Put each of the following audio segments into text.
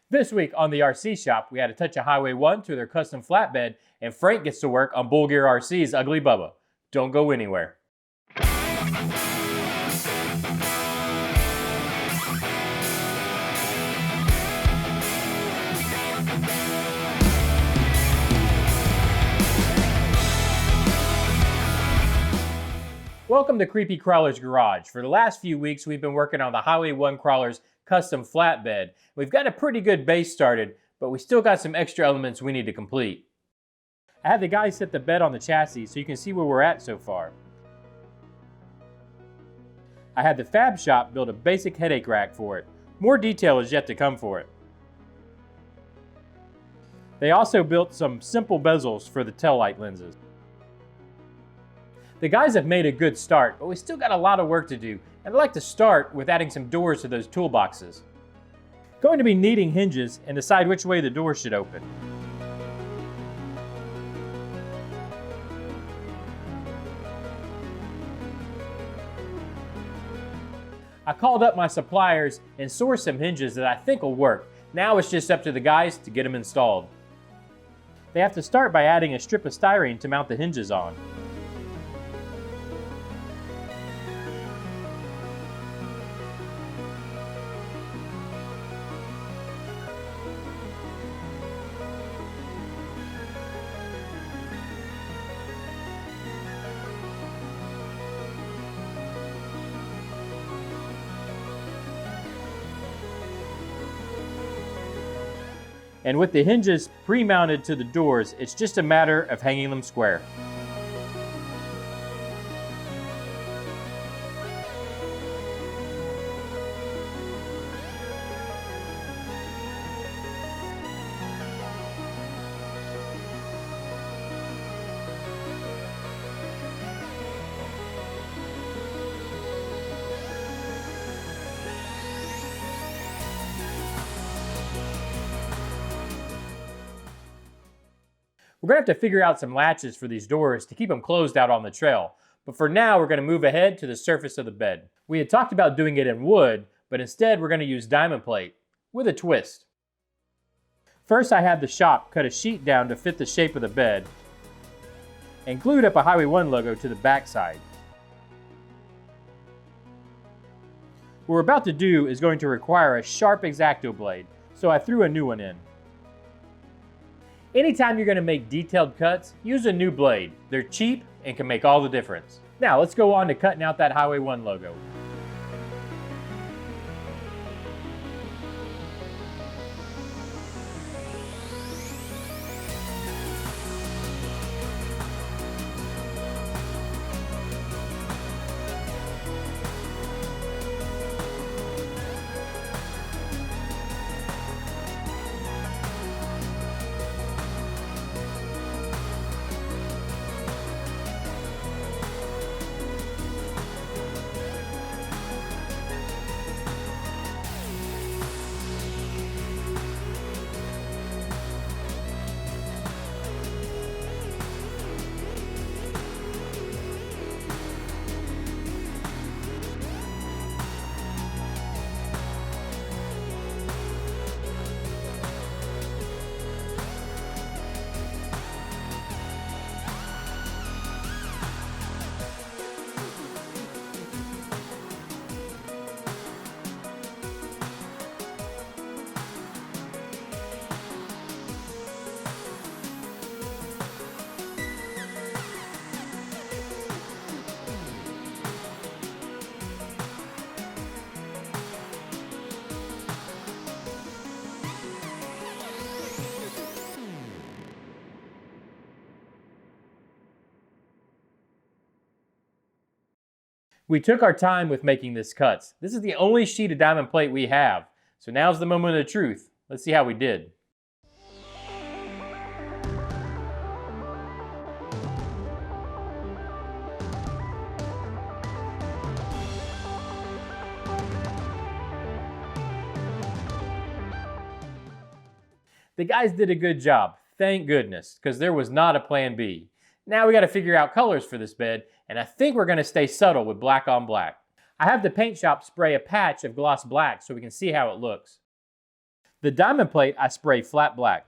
This week on the RC Shop, we had a touch of Highway 1 to their custom flatbed, and Frank gets to work on Bull Gear RC's Ugly Bubba. Don't go anywhere. Welcome to Creepy Crawler's Garage. For the last few weeks, we've been working on the Highway 1 Crawler's custom flatbed. We've got a pretty good base started, but we still got some extra elements we need to complete. I had the guys set the bed on the chassis so you can see where we're at so far. I had the fab shop build a basic headache rack for it. More detail is yet to come for it. They also built some simple bezels for the taillight lenses. The guys have made a good start, but we still got a lot of work to do, and I'd like to start with adding some doors to those toolboxes. Going to be needing hinges and decide which way the door should open. I called up my suppliers and sourced some hinges that I think will work. Now it's just up to the guys to get them installed. They have to start by adding a strip of styrene to mount the hinges on. And with the hinges pre-mounted to the doors, it's just a matter of hanging them square. We're going to have to figure out some latches for these doors to keep them closed out on the trail. But for now, we're going to move ahead to the surface of the bed. We had talked about doing it in wood, but instead we're going to use diamond plate with a twist. First, I had the shop cut a sheet down to fit the shape of the bed and glued up a Highway 1 logo to the back side. What we're about to do is going to require a sharp X-Acto blade, so I threw a new one in. Anytime you're going to make detailed cuts, use a new blade. They're cheap and can make all the difference. Now let's go on to cutting out that Highway 1 logo. We took our time with making this cuts. This is the only sheet of diamond plate we have. So now's the moment of truth. Let's see how we did. The guys did a good job, thank goodness, because there was not a plan B. Now we got to figure out colors for this bed, and I think we're going to stay subtle with black on black. I have the paint shop spray a patch of gloss black so we can see how it looks. The diamond plate I spray flat black.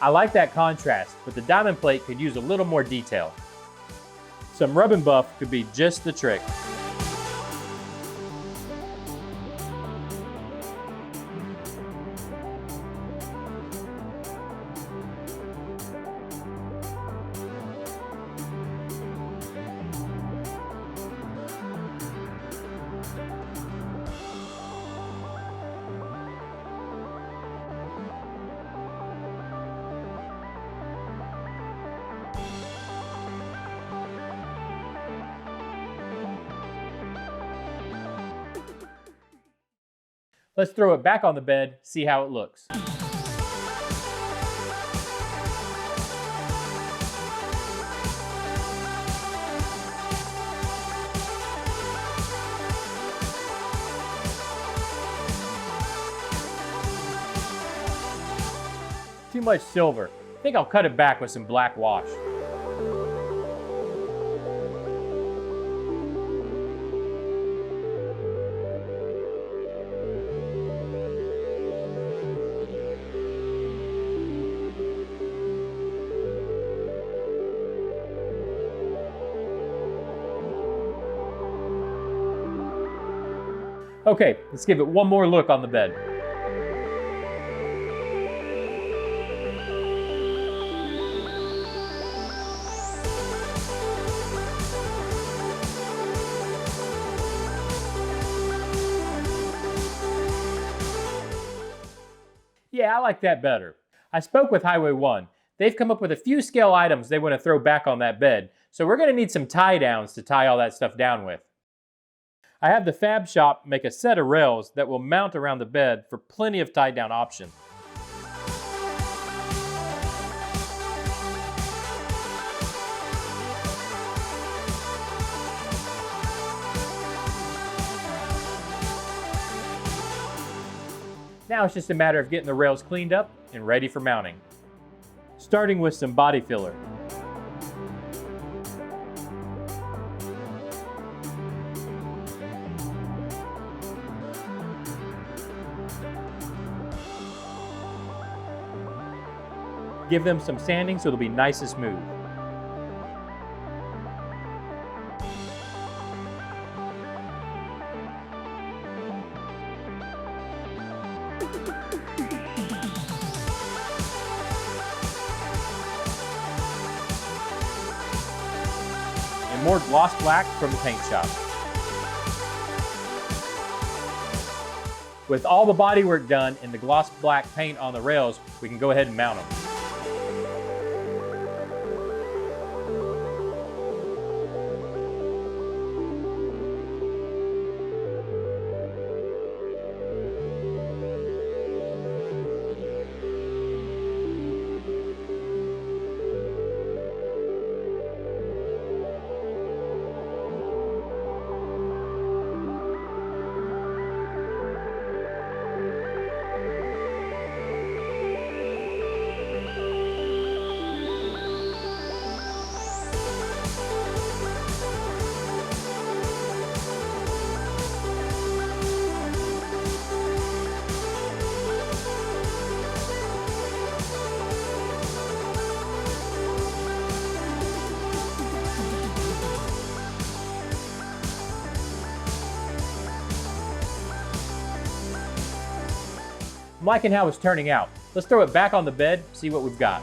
I like that contrast, but the diamond plate could use a little more detail. Some rub and buff could be just the trick. Let's throw it back on the bed, see how it looks. Too much silver. I think I'll cut it back with some black wash. Okay, let's give it one more look on the bed. Yeah, I like that better. I spoke with Highway 1. They've come up with a few scale items they want to throw back on that bed, so we're going to need some tie downs to tie all that stuff down with. I have the fab shop make a set of rails that will mount around the bed for plenty of tie down options. Now it's just a matter of getting the rails cleaned up and ready for mounting. Starting with some body filler. Give them some sanding so they'll be nice and smooth. And more gloss black from the paint shop. With all the bodywork done and the gloss black paint on the rails, we can go ahead and mount them. I'm liking how it's turning out. Let's throw it back on the bed, see what we've got.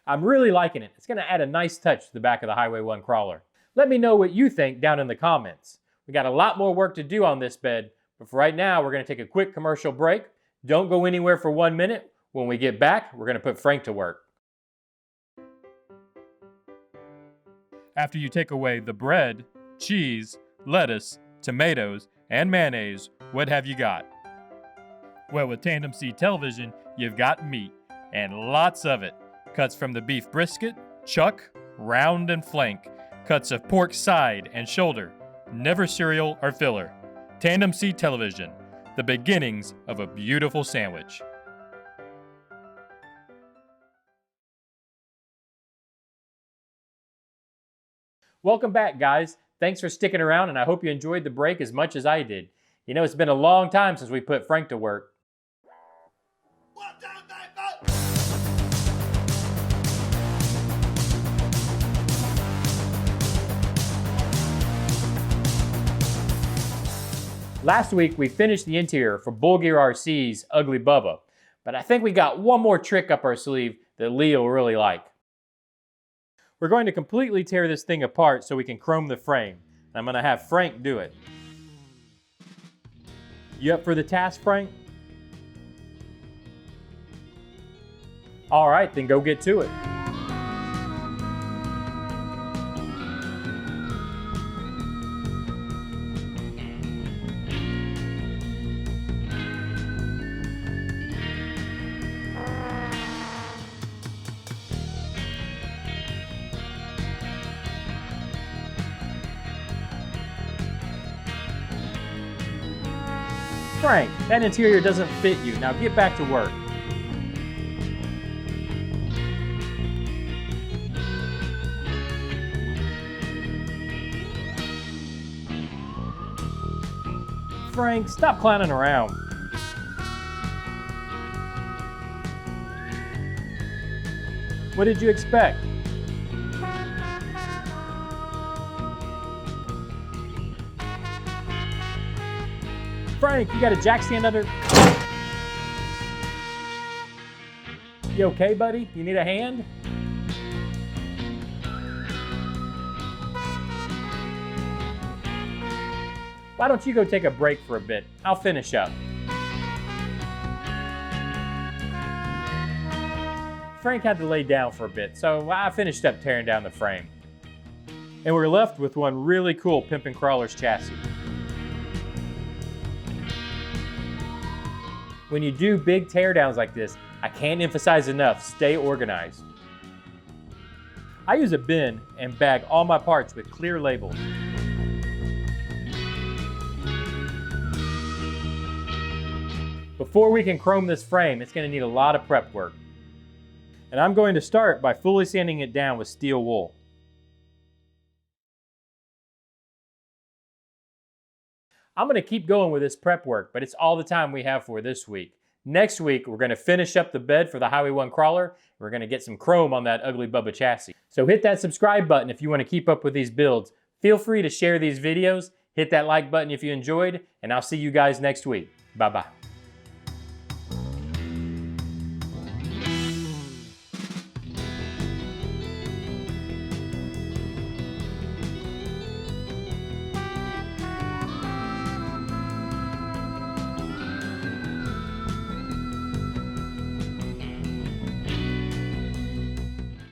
I'm really liking it. It's going to add a nice touch to the back of the Highway 1 crawler. Let me know what you think down in the comments. We got a lot more work to do on this bed, but for right now, we're going to take a quick commercial break. Don't go anywhere for 1 minute. When we get back, we're going to put Frank to work. After you take away the bread, cheese, lettuce, tomatoes, and mayonnaise, what have you got? Well, with TandemCTelevision, you've got meat, and lots of it. Cuts from the beef brisket, chuck, round, and flank. cuts of pork side and shoulder, never cereal or filler. TandemCTelevision, the beginnings of a beautiful sandwich. Welcome back, guys. Thanks for sticking around, and I hope you enjoyed the break as much as I did. You know, it's been a long time since we put Frank to work. Last week, we finished the interior for Bull Gear RC's Ugly Bubba, but I think we got one more trick up our sleeve that Lee will really like. We're going to completely tear this thing apart so we can chrome the frame. I'm going to have Frank do it. You up for the task, Frank? All right, then go get to it. Frank, that interior doesn't fit you. Now get back to work. Frank, stop clowning around. What did you expect? Frank, you got a jack stand under? You okay, buddy? You need a hand? Why don't you go take a break for a bit? I'll finish up. Frank had to lay down for a bit, so I finished up tearing down the frame. And we're left with one really cool Pimpin Crawler's chassis. When you do big teardowns like this, I can't emphasize enough, stay organized. I use a bin and bag all my parts with clear labels. Before we can chrome this frame, it's going to need a lot of prep work. And I'm going to start by fully sanding it down with steel wool. I'm going to keep going with this prep work, but it's all the time we have for this week. Next week, we're going to finish up the bed for the Highway 1 crawler. We're going to get some chrome on that Ugly Bubba chassis. So hit that subscribe button if you want to keep up with these builds. Feel free to share these videos. Hit that like button if you enjoyed, and I'll see you guys next week. Bye-bye.